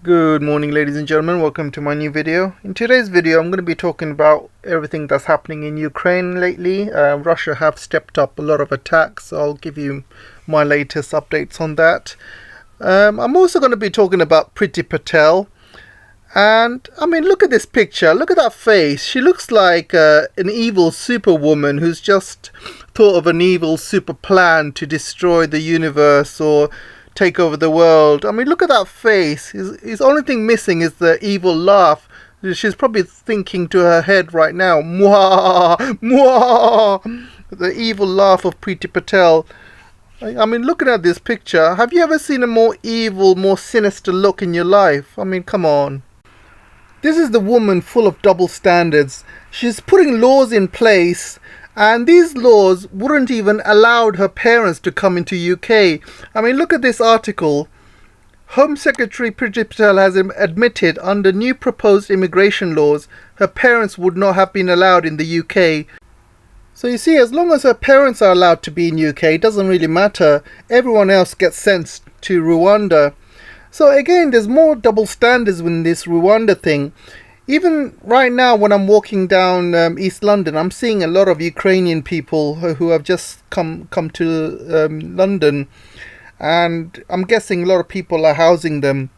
Good morning, ladies and gentlemen. Welcome to my new video. In today's video, I'm going to be talking about everything that's happening in Ukraine lately. Russia have stepped up a lot of attacks, so I'll give you my latest updates on that. I'm also going to be talking about Priti Patel. And, I mean, look at this picture. Look at that face. She looks like an evil superwoman who's just thought of an evil super plan to destroy the universe or take over the world. I mean, look at that face. His only thing missing is the evil laugh. She's probably thinking to her head right now, mwah, mwah, the evil laugh of Priti Patel. I mean, looking at this picture, have you ever seen a more evil, more sinister look in your life? I mean, come on. This is the woman full of double standards. She's putting laws in place, and these laws wouldn't even allow her parents to come into UK. I mean, look at this article. Home Secretary Priti Patel has admitted under new proposed immigration laws, her parents would not have been allowed in the UK. So you see, as long as her parents are allowed to be in UK, it doesn't really matter. Everyone else gets sent to Rwanda. So again, there's more double standards in this Rwanda thing. Even right now, when I'm walking down East London, I'm seeing a lot of Ukrainian people who have just come to London, and I'm guessing a lot of people are housing them.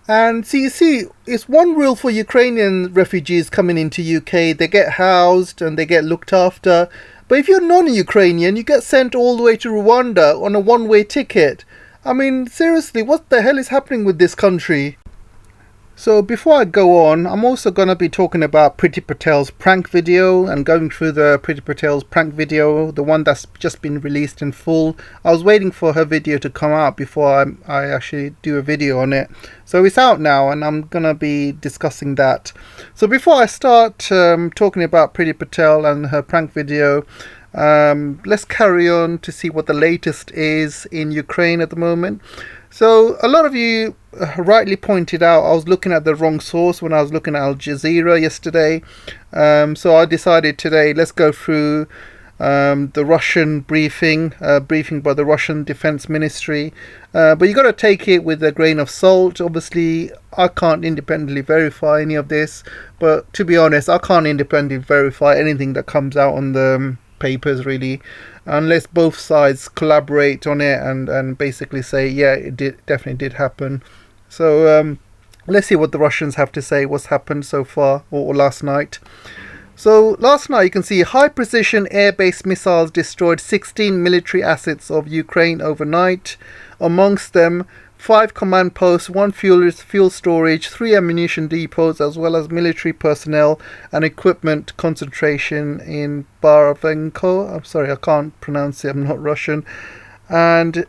And so you see, it's one rule for Ukrainian refugees coming into UK: they get housed and they get looked after. But if you're non-Ukrainian, you get sent all the way to Rwanda on a one-way ticket. I mean, seriously, what the hell is happening with this country? So before I go on, I'm also going to be talking about Priti Patel's prank video and going through the Priti Patel's prank video, the one that's just been released in full. I was waiting for her video to come out before I actually do a video on it. So it's out now, and I'm going to be discussing that. So before I start talking about Priti Patel and her prank video, let's carry on to see what the latest is in Ukraine at the moment. So a lot of you rightly pointed out I was looking at the wrong source when I was looking at Al Jazeera yesterday. So I decided today, let's go through the Russian briefing by the Russian Defense Ministry. But you got to take it with a grain of salt. Obviously, I can't independently verify any of this. But to be honest, I can't independently verify anything that comes out on the papers, really, unless both sides collaborate on it and basically say, yeah, it definitely did happen. So let's see what the Russians have to say, what's happened so far, or last night. So last night, you can see high precision air-based missiles destroyed 16 military assets of Ukraine overnight. Amongst them, 5 command posts, 1 fuel storage, 3 ammunition depots, as well as military personnel and equipment concentration in Baravenko. I'm sorry, I can't pronounce it, I'm not Russian. And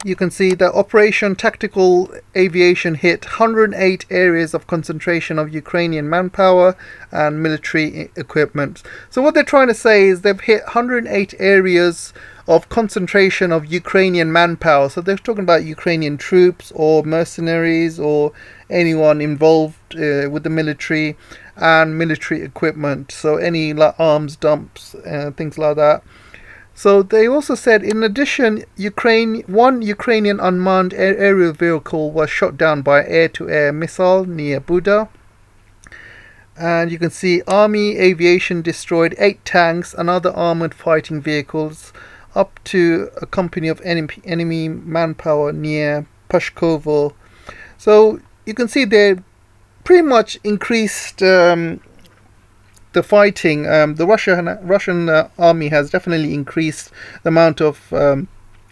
you can see that Operation Tactical Aviation hit 108 areas of concentration of Ukrainian manpower and military equipment. So what they're trying to say is they've hit 108 areas of concentration of Ukrainian manpower. So they're talking about Ukrainian troops or mercenaries or anyone involved with the military and military equipment. So any like arms dumps, things like that. So they also said, in addition, one Ukrainian unmanned aerial vehicle was shot down by air-to-air missile near Buda. And you can see Army aviation destroyed 8 tanks and other armored fighting vehicles, up to a company of enemy manpower near Pashkovo. So you can see they pretty much increased the fighting. The Russian army has definitely increased the amount of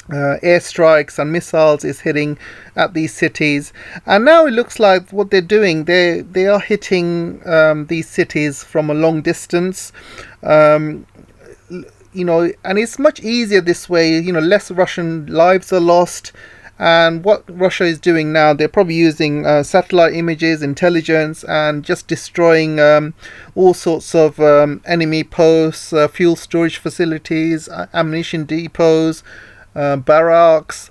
airstrikes and missiles is hitting at these cities. And now it looks like what they're doing, they are hitting these cities from a long distance. And it's much easier this way, less Russian lives are lost. And what Russia is doing now, they're probably using satellite images, intelligence, and just destroying all sorts of enemy posts, fuel storage facilities, ammunition depots, barracks.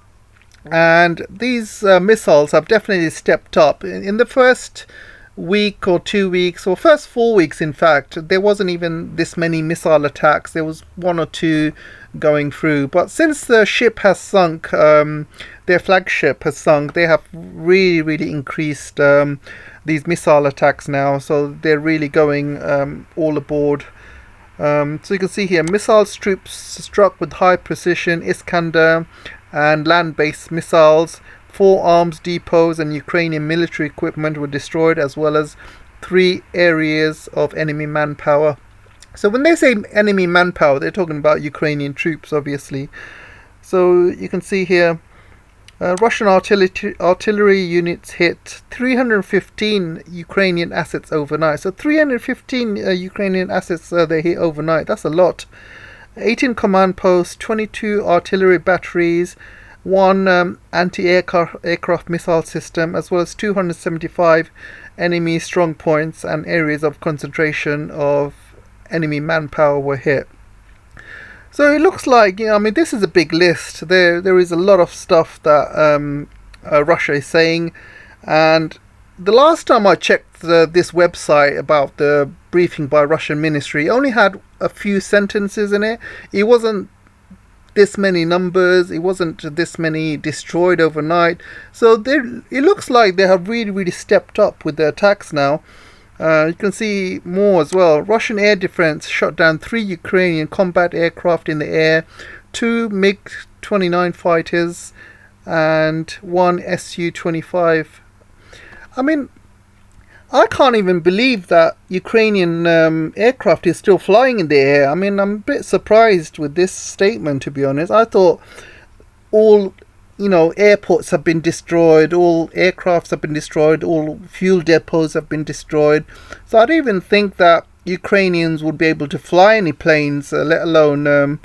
And these missiles have definitely stepped up. In the first week or 2 weeks, or first 4 weeks in fact, there wasn't even this many missile attacks. There was one or two going through, but since the ship has sunk, their flagship has sunk, they have really increased these missile attacks now, so they're really going all aboard. So you can see here, missile troops struck with high precision Iskander and land-based missiles. 4 arms depots and Ukrainian military equipment were destroyed, as well as 3 areas of enemy manpower. So when they say enemy manpower, they're talking about Ukrainian troops, obviously. So you can see here, Russian artillery units hit 315 Ukrainian assets overnight. So 315 Ukrainian assets they hit overnight. That's a lot. 18 command posts, 22 artillery batteries, 1 anti-aircraft missile system, as well as 275 enemy strong points and areas of concentration of enemy manpower were hit. So it looks like, I mean, this is a big list. There is a lot of stuff that Russia is saying, and the last time I checked this website about the briefing by Russian ministry, it only had a few sentences in it. It wasn't this many numbers, it wasn't this many destroyed overnight. So it looks like they have really stepped up with their attacks now. You can see more as well. Russian air defense shot down 3 Ukrainian combat aircraft in the air, 2 MiG-29 fighters and 1 Su-25. I mean, I can't even believe that Ukrainian aircraft is still flying in the air. I mean, I'm a bit surprised with this statement, to be honest. I thought all, airports have been destroyed, all aircrafts have been destroyed, all fuel depots have been destroyed. So I don't even think that Ukrainians would be able to fly any planes, let alone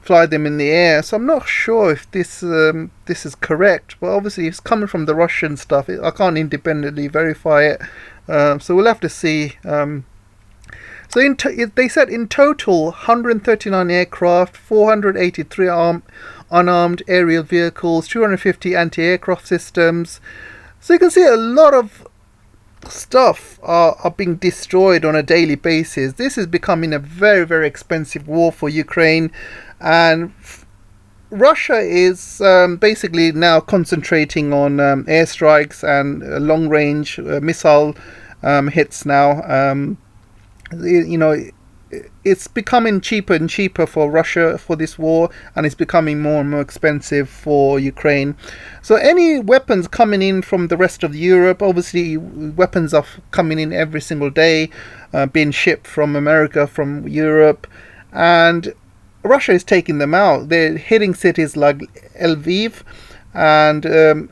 fly them in the air. So I'm not sure if this is correct. But obviously, it's coming from the Russian stuff. I can't independently verify it. So we'll have to see. So they said in total 139 aircraft, 483 unarmed aerial vehicles, 250 anti-aircraft systems. So you can see a lot of stuff are being destroyed on a daily basis. This is becoming a very expensive war for Ukraine, and Russia is basically now concentrating on airstrikes and long-range missile hits now. It's becoming cheaper and cheaper for Russia for this war, and it's becoming more and more expensive for Ukraine. So any weapons coming in from the rest of Europe, obviously weapons are coming in every single day, being shipped from America, from Europe, and Russia is taking them out. They're hitting cities like Lviv, and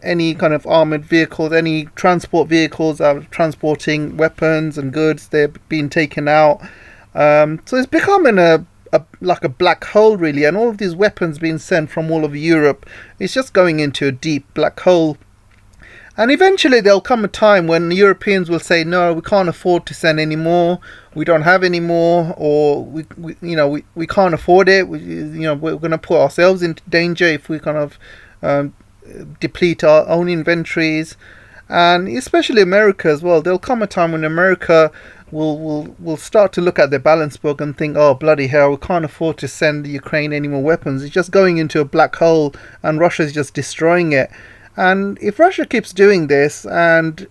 any kind of armored vehicles, any transport vehicles are transporting weapons and goods, they're being taken out. So it's becoming like a black hole, really, and all of these weapons being sent from all over Europe, it's just going into a deep black hole. And eventually there'll come a time when Europeans will say, no, we can't afford to send any more, we don't have any more, or we can't afford it. We're going to put ourselves into danger if we kind of deplete our own inventories. And especially America as well. There'll come a time when America will start to look at their balance book and think, oh bloody hell, we can't afford to send Ukraine any more weapons. It's just going into a black hole, and Russia's just destroying it. And if Russia keeps doing this, and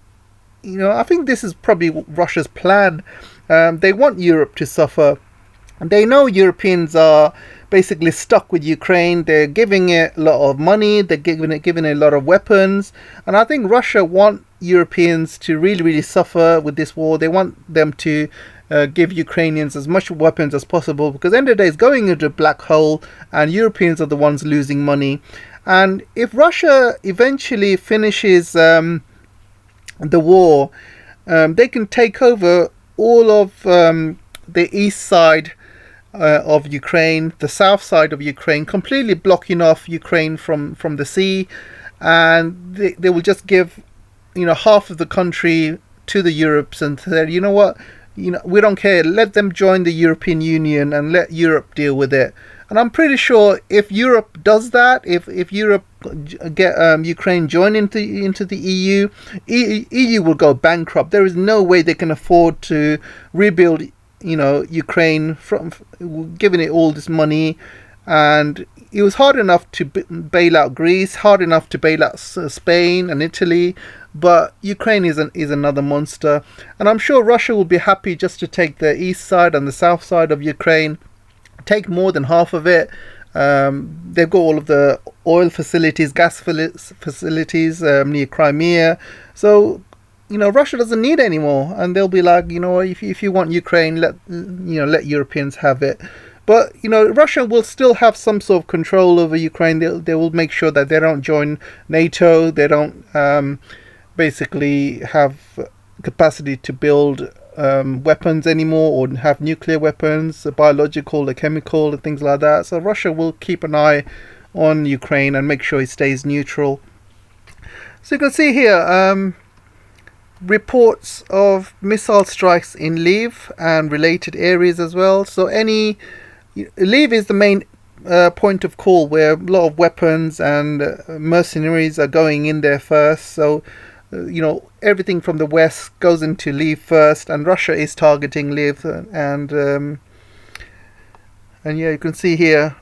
I think this is probably Russia's plan, they want Europe to suffer. They know Europeans are basically stuck with Ukraine. They're giving it a lot of money, they're giving it a lot of weapons, and I think Russia want Europeans to really suffer with this war. They want them to give Ukrainians as much weapons as possible, because at the end of the day it's going into a black hole, and Europeans are the ones losing money. And if Russia eventually finishes the war, they can take over all of the east side of Ukraine, the south side of Ukraine, completely blocking off Ukraine from the sea, and they will just give half of the country to the Europeans and say, you know what, we don't care. Let them join the European Union and let Europe deal with it. And I'm pretty sure if Europe does that, if Europe get Ukraine joined into the EU, EU will go bankrupt. There is no way they can afford to rebuild, Ukraine from giving it all this money. And it was hard enough to bail out Greece, hard enough to bail out Spain and Italy, but Ukraine is another monster. And I'm sure Russia will be happy just to take the east side and the south side of Ukraine, take more than half of it. They've got all of the oil facilities, gas facilities near Crimea. So, Russia doesn't need any more. And they'll be like, if you want Ukraine, let Europeans have it. But, Russia will still have some sort of control over Ukraine. They will make sure that they don't join NATO. They don't basically have capacity to build weapons anymore, or have nuclear weapons, biological or chemical, and things like that. So Russia will keep an eye on Ukraine and make sure it stays neutral. So you can see here reports of missile strikes in Lviv and related areas as well. So Lviv is the main point of call where a lot of weapons and mercenaries are going in there first. So everything from the west goes into Lviv first, and Russia is targeting Lviv. And yeah, you can see here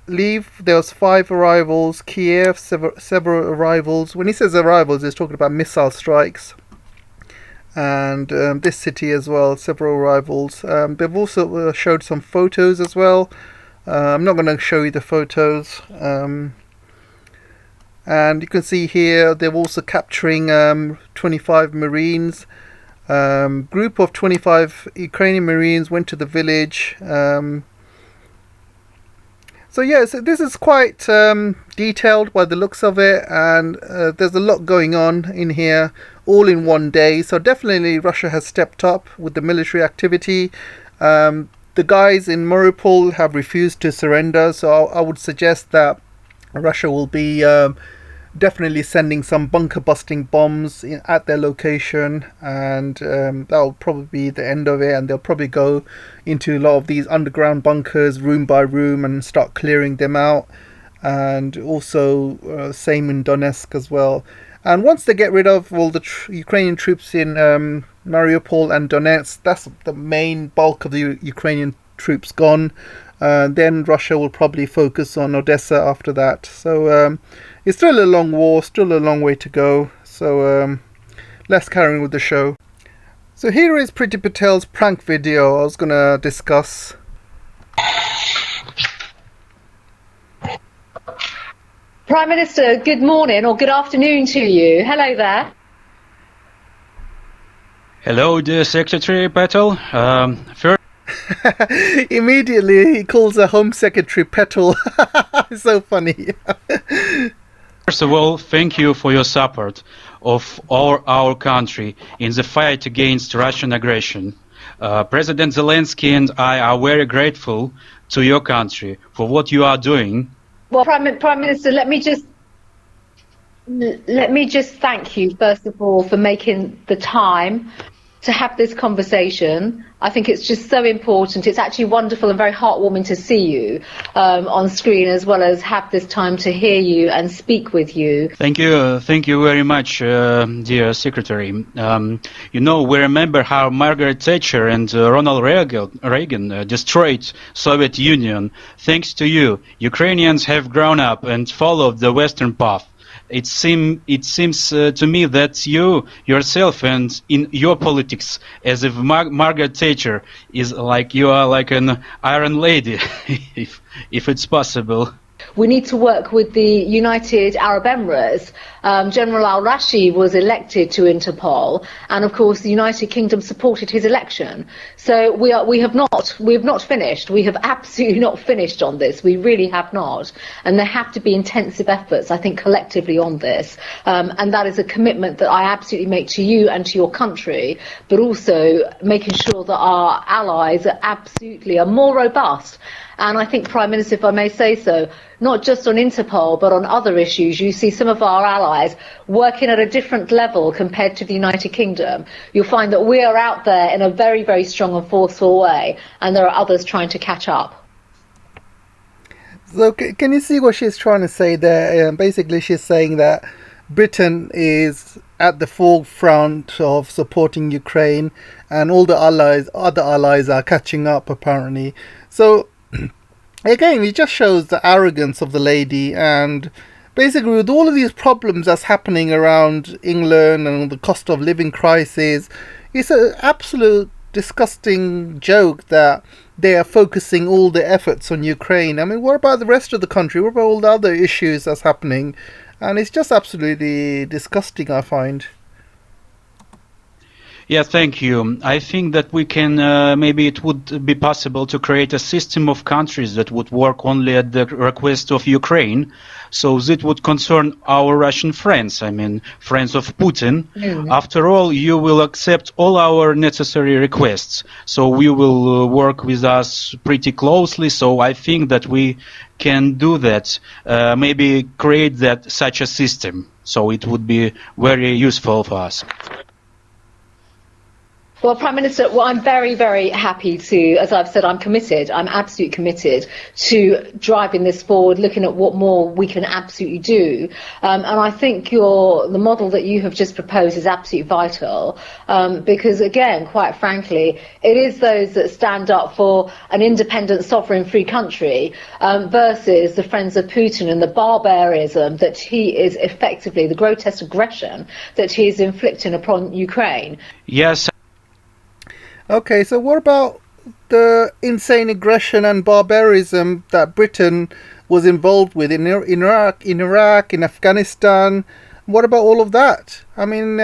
Lviv, there was 5 arrivals. Kiev, several arrivals. When he says arrivals, he's talking about missile strikes. And this city as well, several arrivals. They've also showed some photos as well. I'm not going to show you the photos. And you can see here they're also capturing 25 Marines. Group of 25 Ukrainian Marines went to the village. So this is quite detailed by the looks of it, and there's a lot going on in here, all in one day. So definitely Russia has stepped up with the military activity. The guys in Mariupol have refused to surrender, so I would suggest that Russia will be definitely sending some bunker busting bombs at their location, and that will probably be the end of it. And they'll probably go into a lot of these underground bunkers room by room and start clearing them out. And also same in Donetsk as well. And once they get rid of all the Ukrainian troops in Mariupol and Donetsk, that's the main bulk of the Ukrainian troops gone. Then Russia will probably focus on Odessa after that. So it's still a long war, still a long way to go. So let's carry on with the show. So here is Priti Patel's prank video I was going to discuss. Prime Minister, good morning or good afternoon to you. Hello there. Hello, dear Secretary Patel. First, immediately he calls the Home Secretary Patel. It's so funny. First of all, thank you for your support of our country in the fight against Russian aggression. President Zelensky and I are very grateful to your country for what you are doing. Well, Prime Minister, let me just thank you first of all for making the time to have this conversation. I think it's just so important. It's actually wonderful and very heartwarming to see you on screen, as well as have this time to hear you and speak with you. Thank you very much, dear Secretary. We remember how Margaret Thatcher and Ronald Reagan destroyed Soviet Union. Thanks to you, Ukrainians have grown up and followed the Western path. It seems to me that you yourself and in your politics, as if Margaret Thatcher is you are like an Iron Lady, if it's possible. We need to work with the United Arab Emirates. General al-Rashi was elected to Interpol, and of course the United Kingdom supported his election. So we have not finished. We have absolutely not finished on this. We really have not. And there have to be intensive efforts, I think, collectively on this. And that is a commitment that I absolutely make to you and to your country, but also making sure that our allies are more robust. And I think, Prime Minister, if I may say so, not just on Interpol, but on other issues. You see some of our allies working at a different level compared to the United Kingdom. You'll find that we are out there in a very, very strong and forceful way, and there are others trying to catch up. So can you see what she's trying to say there? Basically, she's saying that Britain is at the forefront of supporting Ukraine, and all the other allies are catching up, apparently. So, again, it just shows the arrogance of the lady, and basically with all of these problems that's happening around England and the cost of living crisis, it's an absolute disgusting joke that they are focusing all the efforts on Ukraine. I mean, what about the rest of the country? What about all the other issues that's happening? And it's just absolutely disgusting, I find. Yeah, thank you. I think that we can, maybe it would be possible to create a system of countries that would work only at the request of Ukraine. So that would concern our Russian friends, I mean, friends of Putin. After all, you will accept all our necessary requests. So we will work with us pretty closely. So I think that we can do that, maybe create such a system. So it would be very useful for us. Well, Prime Minister, I'm very, very happy to, as I've said, I'm absolutely committed to driving this forward, looking at what more we can absolutely do. And I think the model that you have just proposed is absolutely vital, because, again, quite frankly, it is those that stand up for an independent, sovereign, free country versus the friends of Putin and the barbarism that he is effectively, the grotesque aggression that he is inflicting upon Ukraine. Yes. Okay, so what about the insane aggression and barbarism that Britain was involved with in Iraq, in Afghanistan? What about all of that? I mean,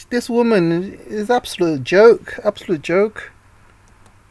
this woman is absolute joke.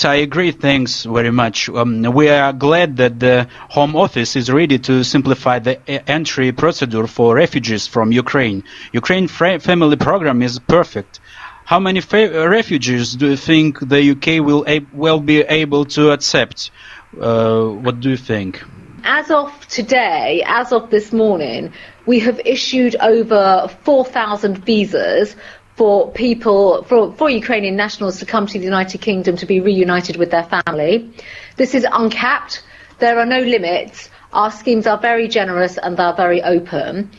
I agree, thanks very much. We are glad that the Home Office is ready to simplify the entry procedure for refugees from Ukraine. Ukraine family program is perfect. How many refugees do you think the UK will be able to accept? What do you think? As of today, as of this morning, we have issued over 4,000 visas for people, for Ukrainian nationals to come to the United Kingdom to be reunited with their family. This is uncapped. There are no limits. Our schemes are very generous and they're very open.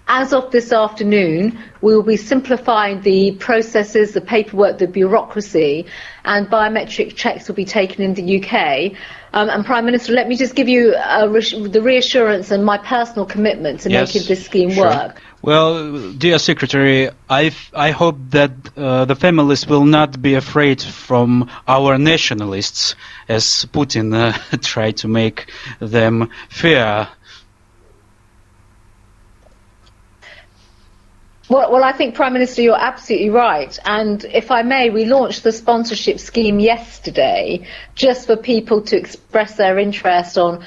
As of this afternoon, we will be simplifying the processes, the paperwork, the bureaucracy, and biometric checks will be taken in the UK. And Prime Minister, let me just give you the reassurance and my personal commitment to making this scheme work. Well, dear Secretary, I hope that the families will not be afraid from our nationalists, as Putin tried to make them fear. Well, I think, Prime Minister, you're absolutely right. And if I may, we launched the sponsorship scheme yesterday just for people to express their interest on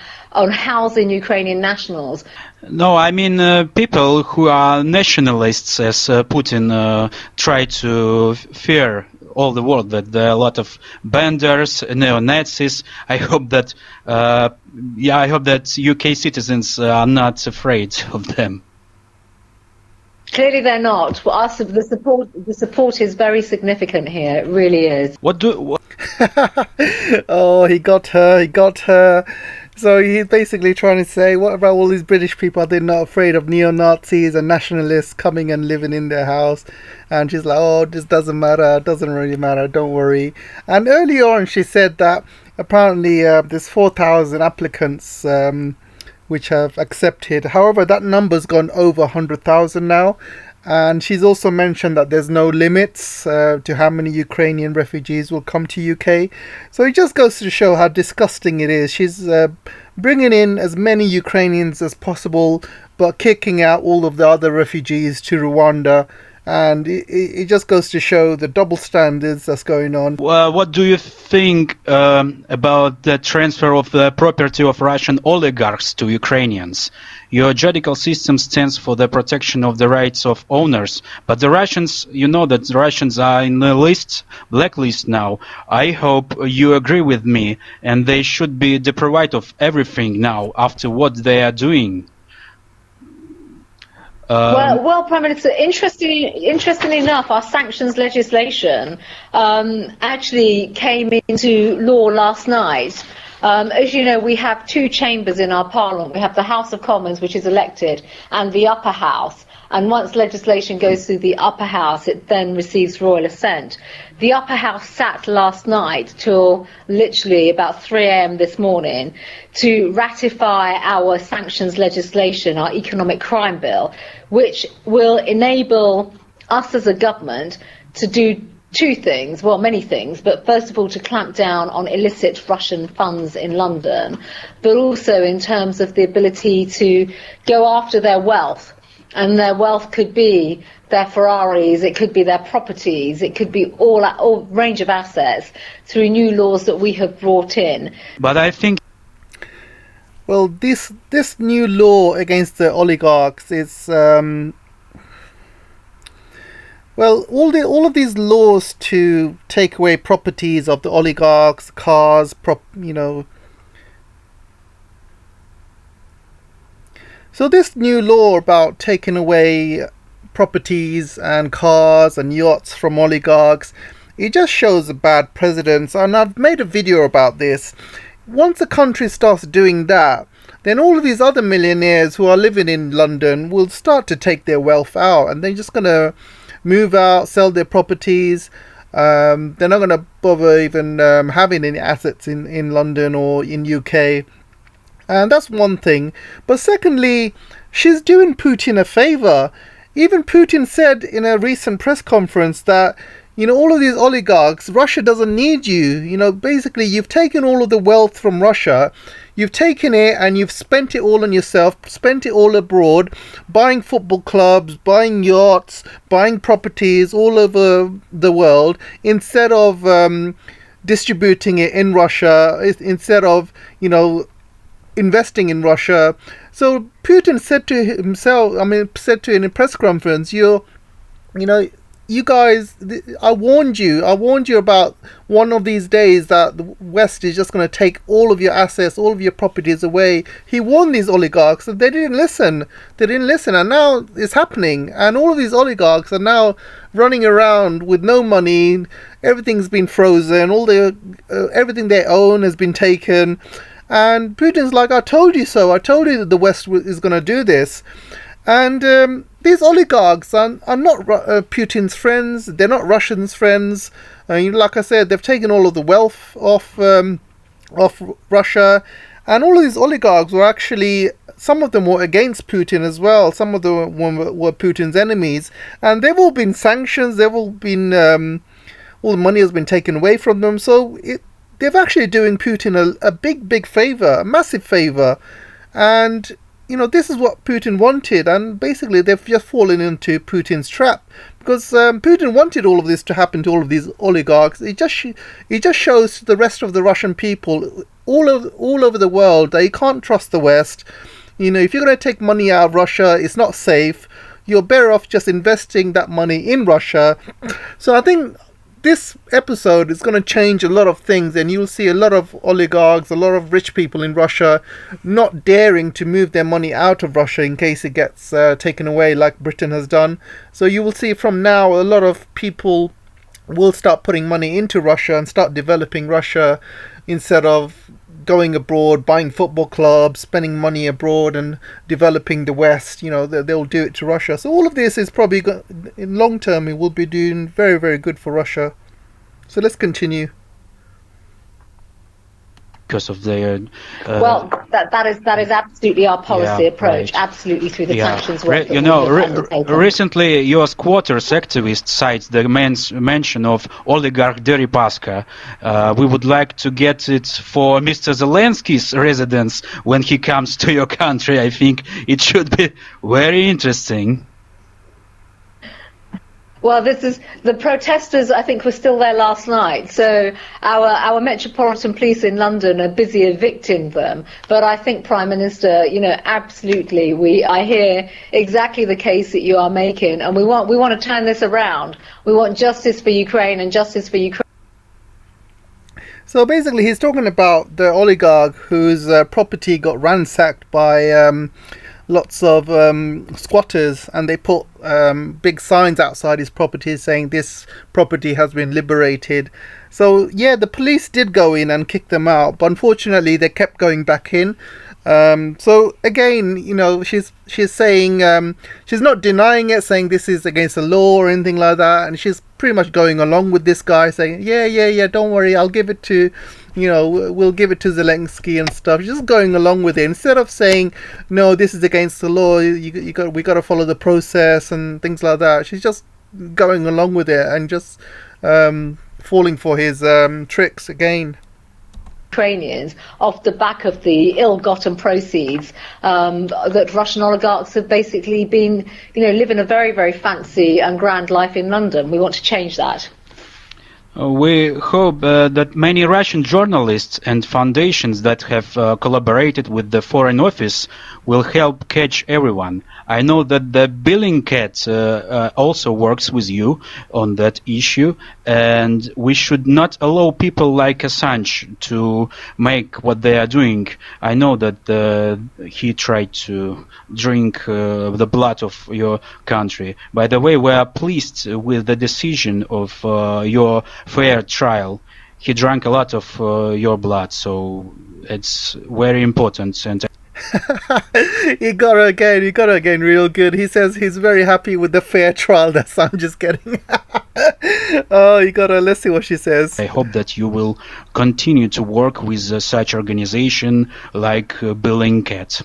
housing Ukrainian nationals. No, I mean people who are nationalists, as Putin tried to fear all the world, that there are a lot of banders, neo-Nazis. I hope that, I hope that UK citizens are not afraid of them. Clearly they're not. Well, the support is very significant here. It really is. Oh, he got her. So he's basically trying to say, what about all these British people? Are they not afraid of neo-Nazis and nationalists coming and living in their house? And she's like, oh, this doesn't matter. It doesn't really matter. Don't worry. And earlier on, she said that apparently there's 4,000 applicants which have accepted. However, that number's gone over 100,000 now. And she's also mentioned that there's no limits to how many Ukrainian refugees will come to UK. So it just goes to show how disgusting it is. She's bringing in as many Ukrainians as possible, but kicking out all of the other refugees to Rwanda. and it just goes to show the double standards that's going on. What do you think about the transfer of the property of Russian oligarchs to Ukrainians? Your judicial system stands for the protection of the rights of owners, but the Russians, you know that the Russians are in the blacklist now. I hope you agree with me, and they should be deprived of everything now after what they are doing. Well, Prime Minister, interestingly enough, our sanctions legislation actually came into law last night. As you know, we have two chambers in our parliament. We have the House of Commons, which is elected, and the upper house. And once legislation goes through the upper house, it then receives royal assent. The upper house sat last night till literally about 3 a.m. this morning to ratify our sanctions legislation, our economic crime bill, which will enable us as a government to do two things, well, many things, but first of all to clamp down on illicit Russian funds in London, but also in terms of the ability to go after their wealth. And their wealth could be their Ferraris, it could be their properties, it could be all range of assets through new laws that we have brought in. But I think, well, this new law against the oligarchs is well, all of these laws to take away properties of the oligarchs, cars, So this new law about taking away properties and cars and yachts from oligarchs, it just shows a bad precedence, and I've made a video about this. Once a country starts doing that, then all of these other millionaires who are living in London will start to take their wealth out, and they're just going to move out, sell their properties. They're not going to bother even having any assets in London or in UK. And that's one thing. But secondly, she's doing Putin a favor. Even Putin said in a recent press conference that, all of these oligarchs, Russia doesn't need you. Basically, you've taken all of the wealth from Russia. You've taken it and you've spent it all on yourself, spent it all abroad, buying football clubs, buying yachts, buying properties all over the world, instead of distributing it in Russia, instead of, investing in Russia. So Putin said to himself, said to in a press conference, you guys, I warned you about one of these days that the West is just going to take all of your assets, all of your properties away. He warned these oligarchs and they didn't listen. And now it's happening. And all of these oligarchs are now running around with no money. Everything's been frozen. Everything they own has been taken. And Putin's like, I told you so. I told you that the West is going to do this. And these oligarchs are not Putin's friends. They're not Russians' friends. Like I said, they've taken all of the wealth off Russia. And all of these oligarchs were actually, some of them were against Putin as well. Some of them were Putin's enemies. And they've all been sanctioned. They've all been, all the money has been taken away from them. So they're actually doing Putin a big favor, a massive favor. And, this is what Putin wanted. And basically they've just fallen into Putin's trap. Because Putin wanted all of this to happen to all of these oligarchs. It just shows to the rest of the Russian people all over the world that you can't trust the West. If you're going to take money out of Russia, it's not safe. You're better off just investing that money in Russia. So I think this episode is going to change a lot of things, and you'll see a lot of oligarchs, a lot of rich people in Russia not daring to move their money out of Russia in case it gets taken away like Britain has done. So you will see from now a lot of people will start putting money into Russia and start developing Russia instead of going abroad, buying football clubs, spending money abroad and developing the West. They'll do it to Russia. So all of this is probably, in long term, it will be doing very, very good for Russia. So let's continue. Because of their well, that is absolutely our policy approach, right. Absolutely through the sanctions work. Recently, U.S. Quarters activists cite the mention of oligarch Deripaska. We would like to get it for Mr. Zelensky's residence when he comes to your country. I think it should be very interesting. Well, this is the protesters. I think were still there last night. So our Metropolitan Police in London are busy evicting them. But I think, Prime Minister, absolutely, I hear exactly the case that you are making, and we want to turn this around. We want justice for Ukraine and justice for Ukraine. So basically, he's talking about the oligarch whose property got ransacked by lots of squatters, and they put big signs outside his property saying this property has been liberated. So yeah, the police did go in and kick them out, but unfortunately they kept going back in. So again, she's saying, she's not denying it, saying this is against the law or anything like that, and she's pretty much going along with this guy, saying yeah, don't worry, I'll give it to, we'll give it to Zelensky and stuff. She's just going along with it instead of saying, no, this is against the law, we got to follow the process and things like that. She's just going along with it and just falling for his tricks again. Ukrainians off the back of the ill-gotten proceeds that Russian oligarchs have basically been, living a very, very fancy and grand life in London. We want to change that. We hope that many Russian journalists and foundations that have collaborated with the Foreign Office will help catch everyone. I know that the Bellingcat also works with you on that issue, and we should not allow people like Assange to make what they are doing. I know that he tried to drink the blood of your country. By the way, we are pleased with the decision of your fair trial. He drank a lot of your blood, so it's very important. And he got her again real good. He says he's very happy with the fair trial that Assange is getting. Oh, you got her. Let's see what she says. I hope that you will continue to work with such organization like Bellingcat.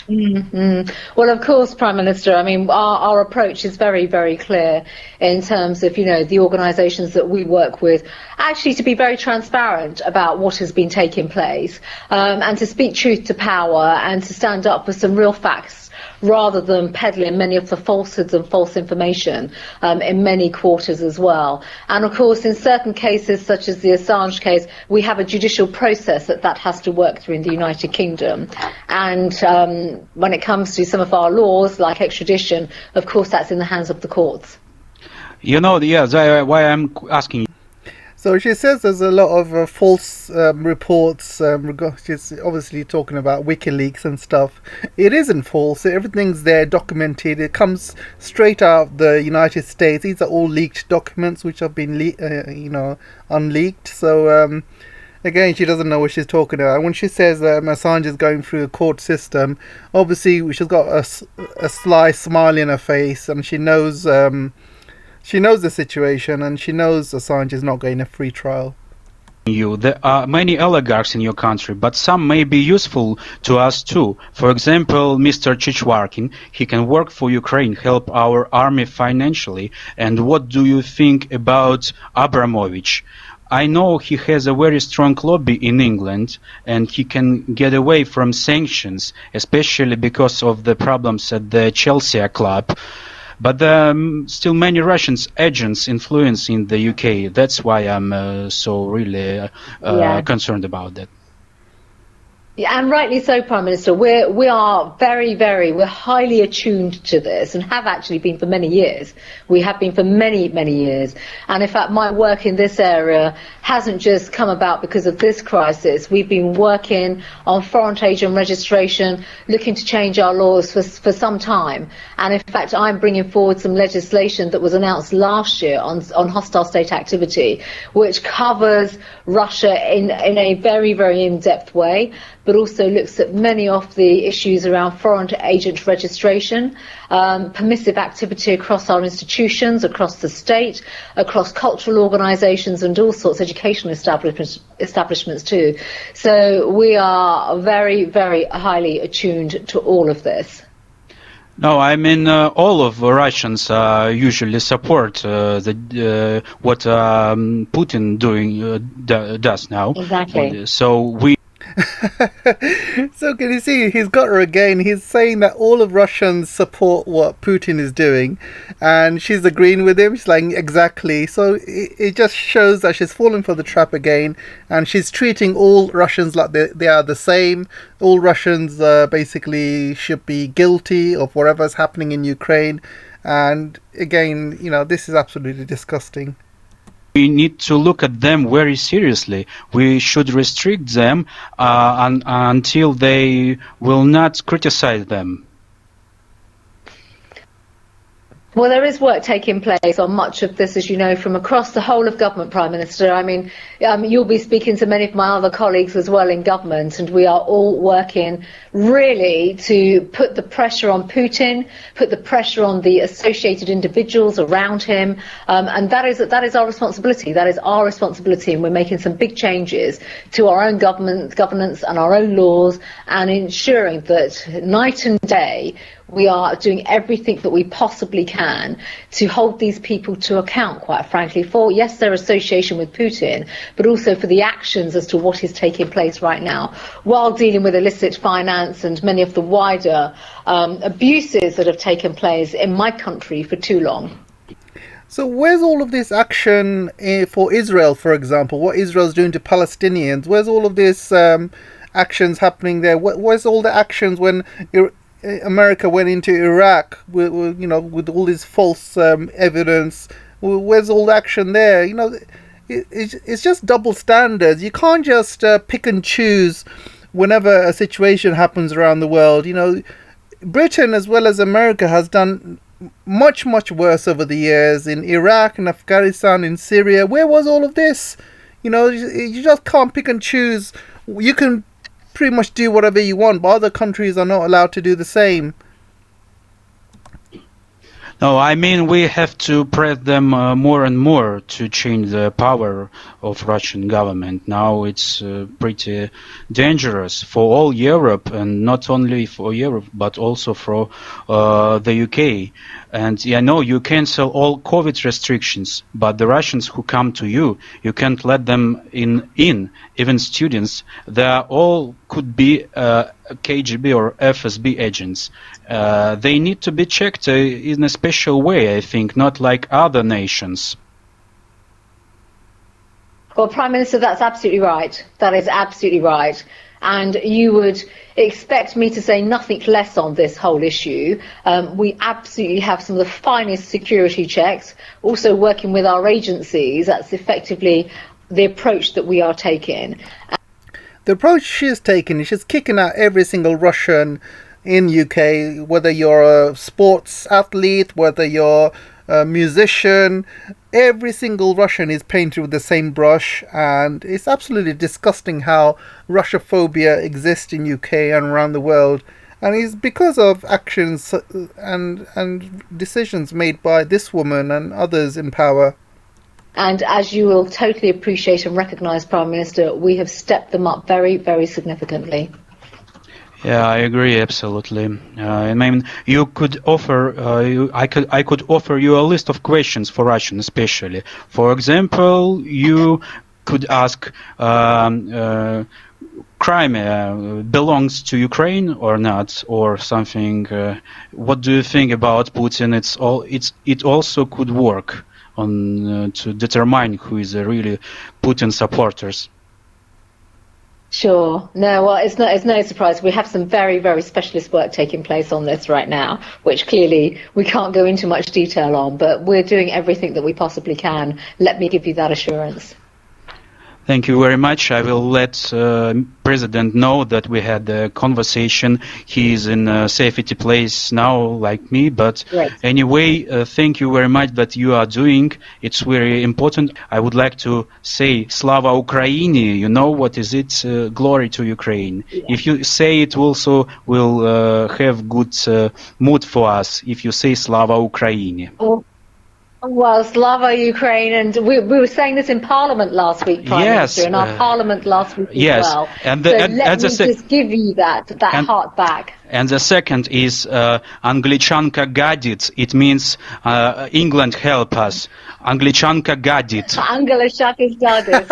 Mm-hmm. Well, of course, Prime Minister, I mean, our approach is very, very clear in terms of, the organisations that we work with, actually to be very transparent about what has been taking place, and to speak truth to power and to stand up for some real facts rather than peddling many of the falsehoods and false information in many quarters as well. And of course, in certain cases, such as the Assange case, we have a judicial process that has to work through in the United Kingdom. And when it comes to some of our laws, like extradition, of course, that's in the hands of the courts. Why I'm asking. So she says there's a lot of false reports. She's obviously talking about WikiLeaks and stuff. It isn't false. Everything's there documented. It comes straight out of the United States. These are all leaked documents which have been unleaked. So again, she doesn't know what she's talking about. When she says Assange is going through a court system, obviously she's got a sly smile in her face, and she knows the situation, and she knows Assange is not getting a free trial. There are many oligarchs in your country, but some may be useful to us too. For example, Mr. Chichwarkin, he can work for Ukraine, help our army financially. And what do you think about Abramovich? I know he has a very strong lobby in England, and he can get away from sanctions, especially because of the problems at the Chelsea club. But there are still many Russian agents influence in the UK. That's why I'm so really concerned about that. Yeah, and rightly so, Prime Minister. We are we're highly attuned to this, and have actually been for many years. We have been for many, many years. And in fact, my work in this area hasn't just come about because of this crisis. We've been working on foreign agent registration, looking to change our laws for some time. And in fact, I'm bringing forward some legislation that was announced last year on hostile state activity, which covers Russia in a very, very in-depth way, but also looks at many of the issues around foreign agent registration, permissive activity across our institutions, across the state, across cultural organisations and all sorts, educational establishments too. So we are very, very highly attuned to all of this. No, I mean all of Russians usually support what Putin does now. Exactly. So we. So can you see, he's got her again. He's saying that all of Russians support what Putin is doing, and she's agreeing with him. She's like, exactly. So it just shows that she's fallen for the trap again, and she's treating all Russians like they are the same. All Russians basically should be guilty of whatever's happening in Ukraine. And again, this is absolutely disgusting. We need to look at them very seriously. We should restrict them until they will not criticize them. Well, there is work taking place on much of this, as you know, from across the whole of government, Prime Minister. I mean, you'll be speaking to many of my other colleagues as well in government, and we are all working really to put the pressure on Putin, put the pressure on the associated individuals around him, and that is our responsibility. That is our responsibility, and we're making some big changes to our own governance and our own laws, and ensuring that night and day we are doing everything that we possibly can to hold these people to account, quite frankly, for, yes, their association with Putin, but also for the actions as to what is taking place right now, while dealing with illicit finance and many of the wider abuses that have taken place in my country for too long. So where's all of this action for Israel, for example? What Israel's doing to Palestinians? Where's all of this actions happening there? Where's all the actions when America went into Iraq with all this false evidence? Where's all the action there? It's just double standards. You can't just pick and choose whenever a situation happens around the world. Britain as well as America has done much, much worse over the years in Iraq, in Afghanistan, in Syria. Where was all of this? You just can't pick and choose. You can pretty much do whatever you want, but other countries are not allowed to do the same. No, I mean we have to press them more and more to change the power of Russian government. Now it's pretty dangerous for all Europe, and not only for Europe but also for the UK. And I know you cancel all COVID restrictions, but the Russians who come to you can't let them in. Even students, they all could be KGB or FSB agents. They need to be checked in a special way, I think, not like other nations. Well, Prime Minister, that's absolutely right. That is absolutely right. And you would expect me to say nothing less on this whole issue. We absolutely have some of the finest security checks, also working with our agencies. That's effectively the approach that we are taking. The approach she's taken is she's kicking out every single Russian in UK, whether you're a sports athlete, whether you're a musician. Every single Russian is painted with the same brush, and it's absolutely disgusting how Russianphobia exists in UK and around the world. And it's because of actions and decisions made by this woman and others in power. And as you will totally appreciate and recognise, Prime Minister, we have stepped them up very, very significantly. Yeah, I agree absolutely. I mean, you could offer. I could offer you a list of questions for Russian, especially. For example, you could ask, Crimea belongs to Ukraine or not, or something. What do you think about Putin? It also could work on to determine who is really Putin supporters. Sure. No, well, it's no surprise. We have some very, very specialist work taking place on this right now, which clearly we can't go into much detail on, but we're doing everything that we possibly can. Let me give you that assurance. Thank you very much. I will let President know that we had a conversation. He is in a safety place now, like me. But Great. Anyway, thank you very much that you are doing. It's very important. I would like to say Slava Ukraini. You know what is it? Glory to Ukraine. Yeah. If you say it, also will have good mood for us. If you say Slava Ukraini. Well, Slava Ukraine, and we were saying this in Parliament last week, Prime Minister, in our Parliament last week as well. And so let me just give you that heart back. And the second is Anglichanka gadit. It means England help us. Anglichanka gadit. Angela Shaka's Dardis.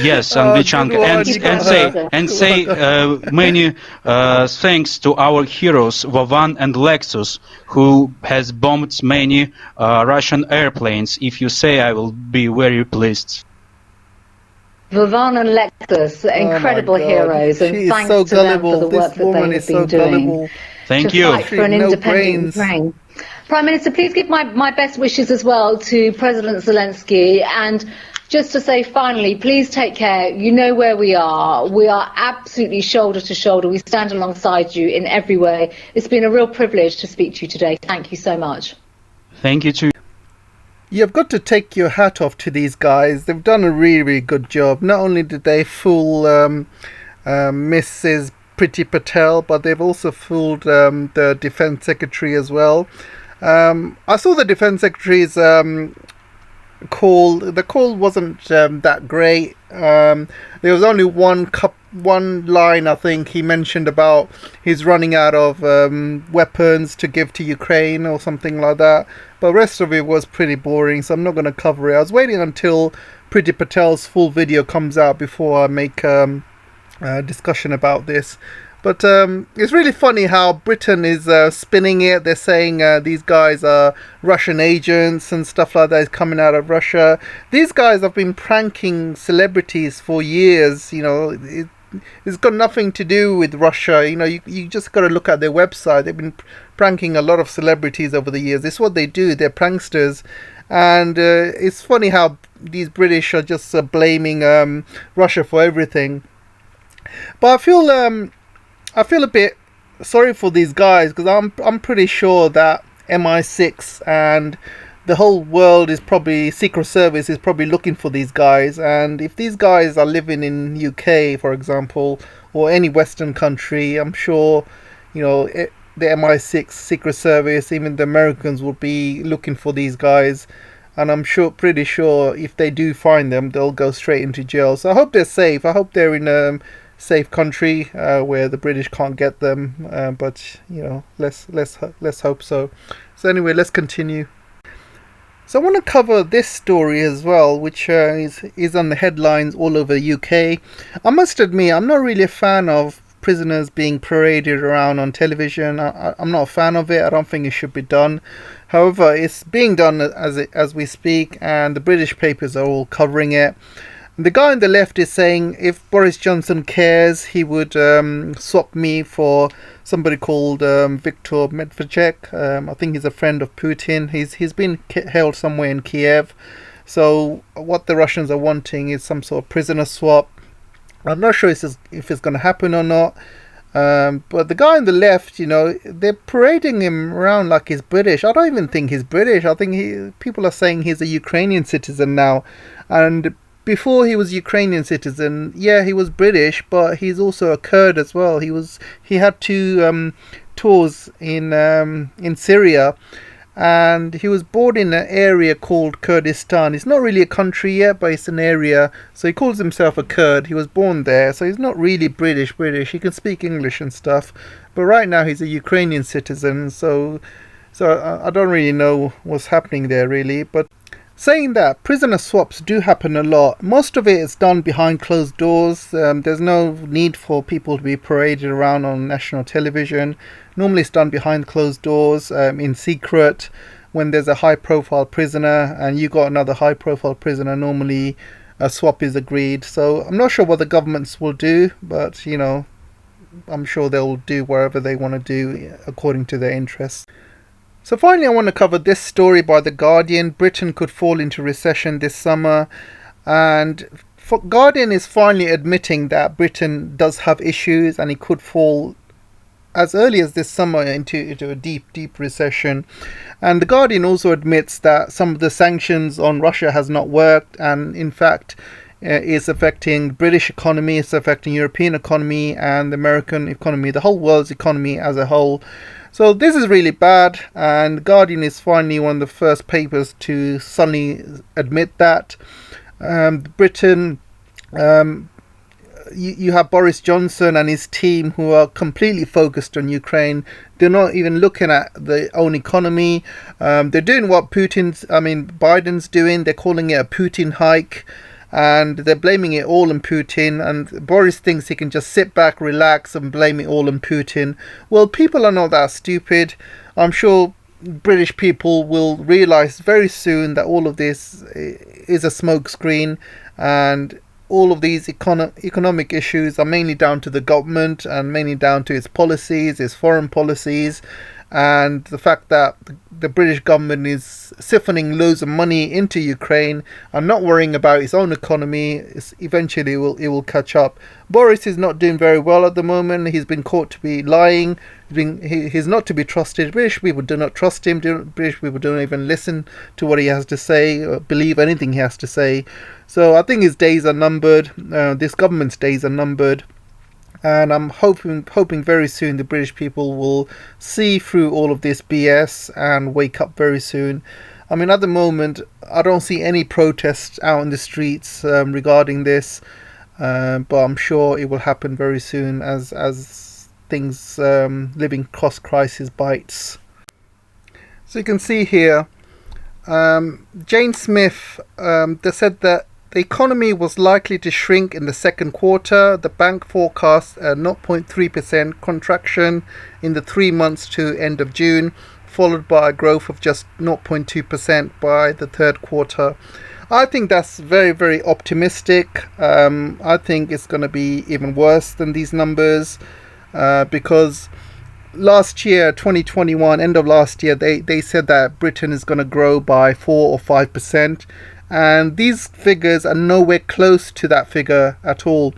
Yes, Good Anglichanka, one. You got her. and Well say done. many thanks to our heroes Vovan and Lexus, who has bombed many Russian airplanes. If you say, I will be very pleased. Vavan and Lexus, Oh my incredible God, heroes, and she is thanks so to them for gullible. the This work that they woman have is so been doing gullible. Thank to you. fight for an No independent brains. Ukraine. Prime Minister, please give my best wishes as well to President Zelensky, and just to say finally, please take care. You know where we are. We are absolutely shoulder to shoulder. We stand alongside you in every way. It's been a real privilege to speak to you today. Thank you so much. Thank you too. You've got to take your hat off to these guys. They've done a really, really good job. Not only did they fool Mrs. Priti Patel, but they've also fooled the Defense Secretary as well. I saw the Defense Secretary's call. The call wasn't that great. There was only one line, I think, he mentioned about he's running out of weapons to give to Ukraine or something like that. But the rest of it was pretty boring, so I'm not going to cover it. I was waiting until Priti Patel's full video comes out before I make a discussion about this. But it's really funny how Britain is spinning it. They're saying these guys are Russian agents and stuff like that is coming out of Russia. These guys have been pranking celebrities for years. You know, it's got nothing to do with Russia. You know, you just got to look at their website. They've been pranking a lot of celebrities over the years. It's what they do. They're pranksters. And it's funny how these British are just blaming Russia for everything. But I feel a bit sorry for these guys, because I'm pretty sure that MI6 and the whole world is probably, Secret Service is probably looking for these guys. And if these guys are living in UK, for example, or any Western country, I'm sure, you know, the MI6, Secret Service, even the Americans will be looking for these guys. And I'm pretty sure if they do find them, they'll go straight into jail. So I hope they're safe. I hope they're in a safe country where the British can't get them. But you know, let's hope so. So anyway, let's continue. So I want to cover this story as well, which is on the headlines all over the UK. I must admit, I'm not really a fan of prisoners being paraded around on television. I'm not a fan of it. I don't think it should be done. However, it's being done as we speak, and the British papers are all covering it. The guy on the left is saying if Boris Johnson cares, he would swap me for somebody called Viktor Medvedchuk. I think he's a friend of Putin. He's been held somewhere in Kiev. So what the Russians are wanting is some sort of prisoner swap. I'm not sure if it's going to happen or not. But the guy on the left, you know, they're parading him around like he's British. I don't even think he's British. I think people are saying he's a Ukrainian citizen now. And before he was Ukrainian citizen, yeah, he was British, but he's also a Kurd as well. He had two tours in Syria, and he was born in an area called Kurdistan. It's not really a country yet, but it's an area. So he calls himself a Kurd. He was born there, so he's not really British. He can speak English and stuff, but right now he's a Ukrainian citizen. So I don't really know what's happening there really, but. Saying that, prisoner swaps do happen a lot. Most of it is done behind closed doors. There's no need for people to be paraded around on national television. Normally it's done behind closed doors, in secret. When there's a high profile prisoner and you got another high profile prisoner, normally a swap is agreed. So I'm not sure what the governments will do, but you know, I'm sure they'll do whatever they want to do according to their interests. So finally I want to cover this story by The Guardian. Britain could fall into recession this summer, and Guardian is finally admitting that Britain does have issues and it could fall as early as this summer into a deep recession. And The Guardian also admits that some of the sanctions on Russia has not worked, and in fact is affecting British economy, it's affecting European economy and the American economy, the whole world's economy as a whole. So this is really bad, and The Guardian is finally one of the first papers to suddenly admit that. Britain you have Boris Johnson and his team who are completely focused on Ukraine. They're not even looking at their own economy. They're doing what Biden's doing. They're calling it a Putin hike, and they're blaming it all on Putin. And Boris thinks he can just sit back, relax, and blame it all on Putin. Well, people are not that stupid. I'm sure British people will realize very soon that all of this is a smokescreen, and all of these economic issues are mainly down to the government and mainly down to its policies, its foreign policies, and the fact that the British government is siphoning loads of money into Ukraine and not worrying about its own economy. Eventually it will catch up. Boris is not doing very well at the moment. He's been caught to be lying. He's not to be trusted. British people do not trust him. British people don't even listen to what he has to say or believe anything he has to say. So I think his days are numbered. This government's days are numbered. And I'm hoping very soon the British people will see through all of this BS and wake up very soon. I mean, at the moment, I don't see any protests out in the streets regarding this, but I'm sure it will happen very soon as things living cost crisis bites. So you can see here, Jane Smith, they said that the economy was likely to shrink in the second quarter. The bank forecasts a 0.3% contraction in the 3 months to end of June, followed by a growth of just 0.2% by the third quarter. I think that's very, very optimistic. I think it's going to be even worse than these numbers because last year, 2021, end of last year, they said that Britain is going to grow by 4 or 5%. And these figures are nowhere close to that figure at all.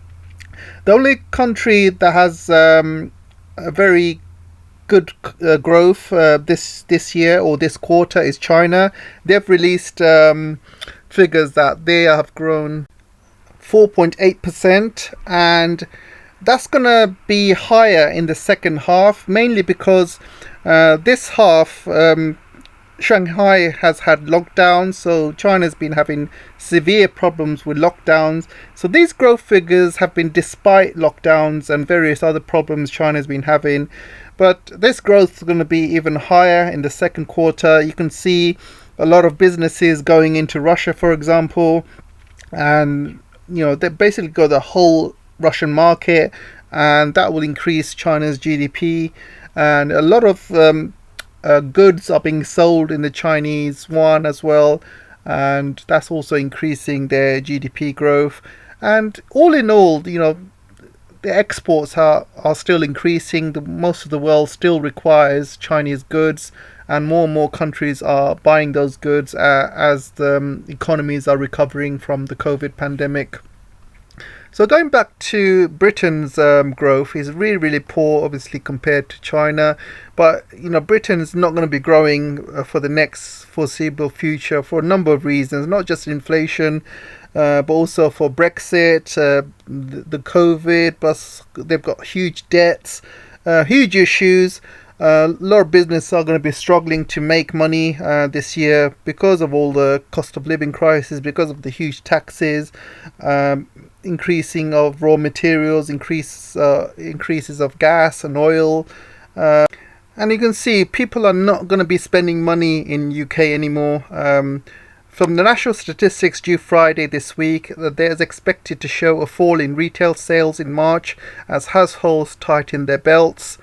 The only country that has a very good growth this year or this quarter is China. They've released figures that they have grown 4.8%, and that's going to be higher in the second half, mainly because this half Shanghai has had lockdowns, so China's been having severe problems with lockdowns. So these growth figures have been despite lockdowns and various other problems China's been having. But this growth is going to be even higher in the second quarter. You can see a lot of businesses going into Russia, for example, and they basically go the whole Russian market, and that will increase China's GDP. And a lot of goods are being sold in the Chinese yuan as well, and that's also increasing their GDP growth. And all in all, the exports are still increasing. Most of the world still requires Chinese goods, and more countries are buying those goods as the economies are recovering from the COVID pandemic. So going back to Britain's growth is really, really poor, obviously, compared to China. But, Britain's not going to be growing for the next foreseeable future for a number of reasons, not just inflation, but also for Brexit, the COVID, plus they've got huge debts, huge issues. A lot of businesses are going to be struggling to make money this year because of all the cost of living crisis, because of the huge taxes, increasing of raw materials, increases of gas and oil. And you can see people are not going to be spending money in UK anymore. From the national statistics due Friday this week, there's expected to show a fall in retail sales in March as households tighten their belts,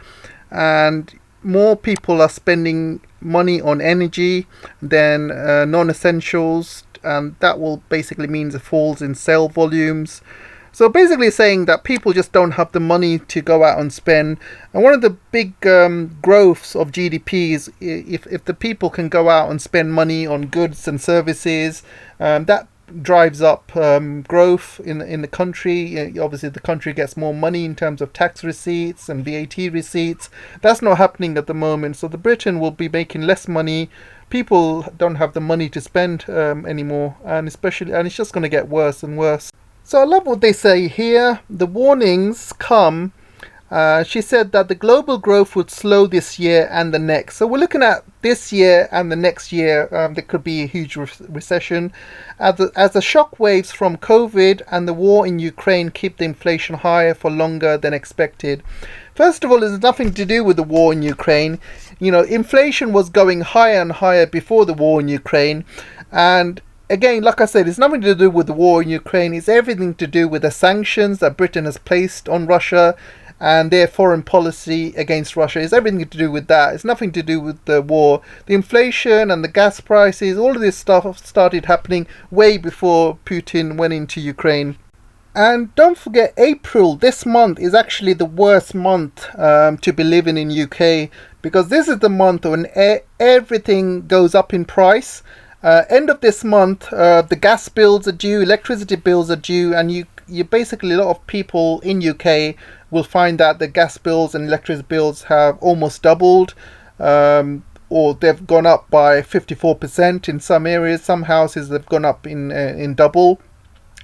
and more people are spending money on energy than non-essentials, and that will basically mean the falls in sale volumes. So basically saying that people just don't have the money to go out and spend. And one of the big growths of GDP is if the people can go out and spend money on goods and services, that drives up growth in the country. Obviously the country gets more money in terms of tax receipts and VAT receipts. That's not happening at the moment, so the Britain will be making less money. People don't have the money to spend anymore, and it's just going to get worse and worse. So I love what they say here. The warnings come She said that the global growth would slow this year and the next. So we're looking at this year and the next year. There could be a huge recession as the shock waves from COVID and the war in Ukraine keep the inflation higher for longer than expected. First of all, it's nothing to do with the war in Ukraine. You know, inflation was going higher and higher before the war in Ukraine. And again, like I said, it's nothing to do with the war in Ukraine. It's everything to do with the sanctions that Britain has placed on Russia and their foreign policy against Russia. It's everything to do with that. It's nothing to do with the war. The inflation and the gas prices, all of this stuff started happening way before Putin went into Ukraine. And don't forget, April, this month, is actually the worst month to be living in UK, because this is the month when everything goes up in price. End of this month, the gas bills are due, electricity bills are due, and you basically, a lot of people in UK will find that the gas bills and electricity bills have almost doubled, or they've gone up by 54% in some areas. Some houses have gone up in double.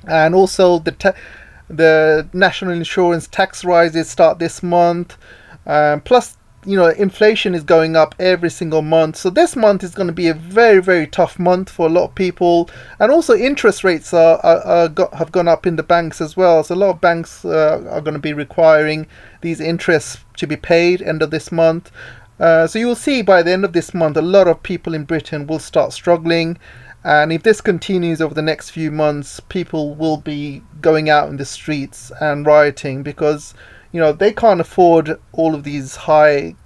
And also the national insurance tax rises start this month. Plus, you know, inflation is going up every single month. So this month is going to be a very, very tough month for a lot of people. And also interest rates have gone up in the banks as well. So a lot of banks are going to be requiring these interests to be paid end of this month. So you will see by the end of this month, a lot of people in Britain will start struggling. And if this continues over the next few months, people will be going out in the streets and rioting because, you know, they can't afford all of these high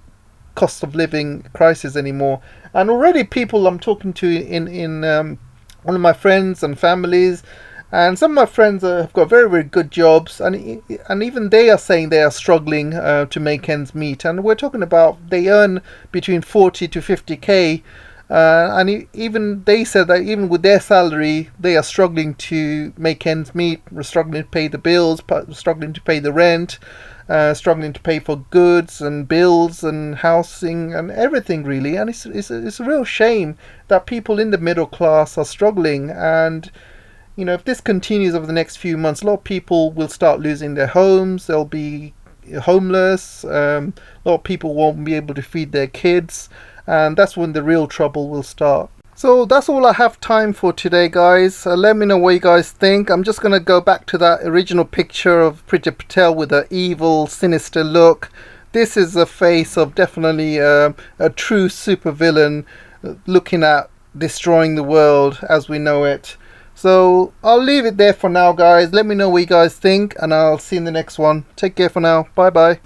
cost of living crises anymore. And already people I'm talking to in one of my friends and families, and some of my friends have got very, very good jobs, and even they are saying they are struggling to make ends meet. And we're talking about they earn between 40 to 50k. And even they said that even with their salary, they are struggling to make ends meet, struggling to pay the bills, struggling to pay the rent, struggling to pay for goods and bills and housing and everything really. And it's a real shame that people in the middle class are struggling. And you know, if this continues over the next few months, a lot of people will start losing their homes. They'll be homeless. A lot of people won't be able to feed their kids. And that's when the real trouble will start. So that's all I have time for today, guys. Let me know what you guys think. I'm just going to go back to that original picture of Priti Patel with an evil, sinister look. This is the face of definitely a true supervillain looking at destroying the world as we know it. So I'll leave it there for now, guys. Let me know what you guys think, and I'll see you in the next one. Take care for now. Bye bye.